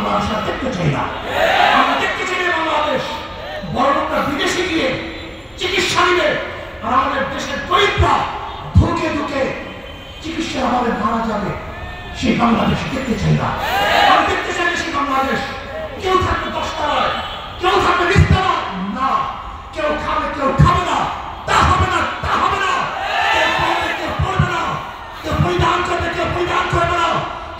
বাংলাদেশ দেখতে চাই না। আমরা দেখতে চাই বাংলাদেশ বড়টা বিদেশে গিয়ে চিকিৎসা নিবে, আর আমাদের দেশের গরিবরা ধুকে ধুকে চিকিৎসা আমাদের মারা যাবে। সেই বাংলাদেশ দেখতে চাই না। আমি দেখতে চাই সেই বাংলাদেশ কেউ থাকবে 10 তলায়, কেউ থাকবে 20 তলায়, না কেউ খাবে কেউ খাবে না, তা হবে না, তা হবে না। কেউ পড়বে কেউ পড়বে না, কেউ পরিধান করবে কেউ পরিধান করবে না,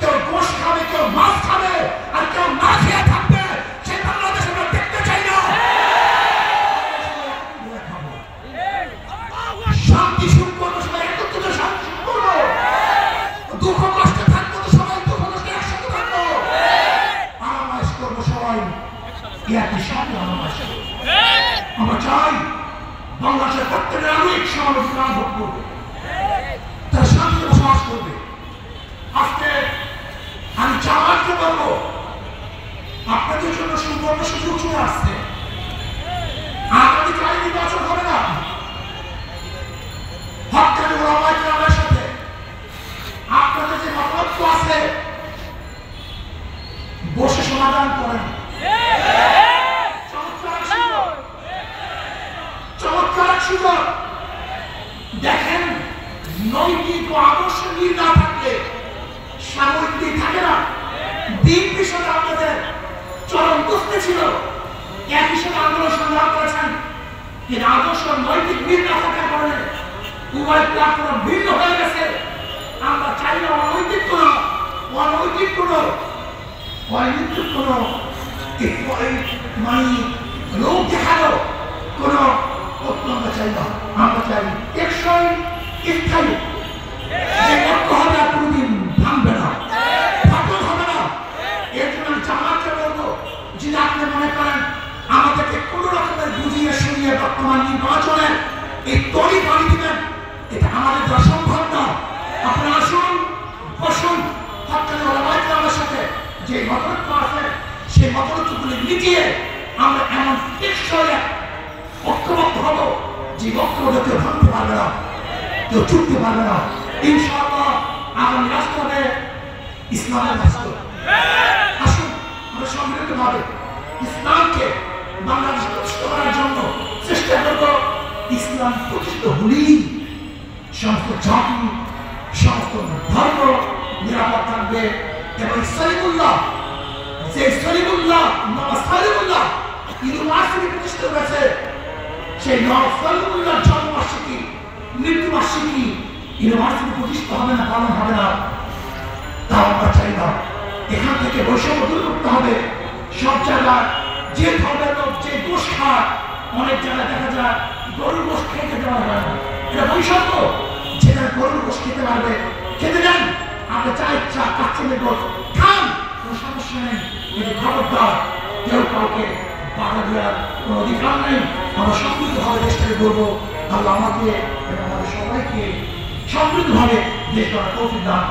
কেউ গোশ খাবে কেউ মাছ খাবে, আর কেউ না খেয়ে থাকবে। সেই বাংলাদেশ আমরা দেখতে চাই না। শান্তি সুখ করবো, সবাই একত্রিত শান্তি সুখ করবো, দুঃখ কষ্ট থাকবো তো সবাই দুঃখ কষ্ট একসাথে থাকবো, আরামাইশ করবো সবাই একই সাথে আরামাইশ করবো। আমরা চাই বাংলাদেশের প্রত্যেকের নাগরিক সমাজ ভোট করবে, তারা শান্তিতে বসবাস করবে। আজকে আমি জামাতকে বলবো, আপনাদের জন্য সুবর্ণ সুযোগ চলে আসছে। আগামীকাল নির্বাচন হবে না, হক্কানি ওলামায়ে কেরামের সাথে আপনাদের যে মতলব আছে বসে সমাধান করেন। চমৎকার সুযোগ দেখেন। নৈতিক ও আদর্শ মিল না থাকলে সাময়িক দিন থাকে না। দিন বিষয়ে আপনাদের চরম দুঃখে ছিল, একই সাথে আন্দোলন সংগ্রাম করেছেন, কিন্তু আদর্শ নৈতিক মিল না থাকার কারণে উভয় প্ল্যাটফর্ম ভিন্ন হয়ে গেছে। আমরা চাই না অনৈতিক কোনো লোক দেখানো কোন আমরা চাই না। আমরা চাই টেকসই স্থায়ী যে ঐক্য হবে, আর কোনদিন ভাঙবে না, ফাটল হবে না। এর জন্য আমি জামাতকে বলবো, যদি আপনি মনে করেন আমাদেরকে কোন রকমের বুঝিয়ে শুনিয়ে বর্তমান নির্বাচনের এই তরি বাড়ি দিবেন, এটা আমাদের দ্বারা সম্ভব না। আপনারা আসুন, বসুন, হক্কানি ওলামায়ে কেরামের সাথে যে মতলব আছে সেই মতলবগুলি মিটিয়ে আমরা এমন টেকসই ঐক্যবদ্ধ হব যে ঐক্যবদ্ধ কেউ ভাঙতে পারবে না, কেউ চুটতে পারবে না। ইনশাআল্লাহ আগামী রাষ্ট্র হবে ইসলামের রাষ্ট্র। আসুন আমরা সম্মিলিতভাবে ইসলামকে বাংলাদেশে প্রতিষ্ঠিত করার জন্য চেষ্টা করব। ইসলাম প্রতিষ্ঠিত হলেই সমস্ত জাতি সমস্ত ধর্ম নিরাপদ থাকবে। এবং সলিমুল্লাহ ইউনিভার্সিটি প্রতিষ্ঠিত হয়েছে, সেই সলিমুল্লাহ জন্মবার্ষিকী মৃত্যুবার্ষিকী ইউনিভার্সিটি প্রতিষ্ঠিত হবে না, পালন হবে না, তাও আমরা চাই না। এখান থেকে বৈষম্য দূর করতে হবে। সব জায়গায় যে ধর্মের লোক যে গোশ খায়, অনেক জায়গায় দেখা যায় গরুর গোশ খেতে দেওয়া হয় না, এটা বৈষম্য। যেটা গরুর গোশ খেতে পারবে খেতে দেন, আমরা চাই কাচ্চের গোশ খান, কোনো সমস্যা নেই, কিন্তু খবরদার কেউ কাউকে বাধা দেওয়ার কোনো অধিকার নেই। আমরা সমৃদ্ধভাবে দেশটাকে করবো। আল্লাহ আমাকে এবং আমাদের সবাইকে সমৃদ্ধভাবে দেশ গড়ার তৌফিক দান করুন।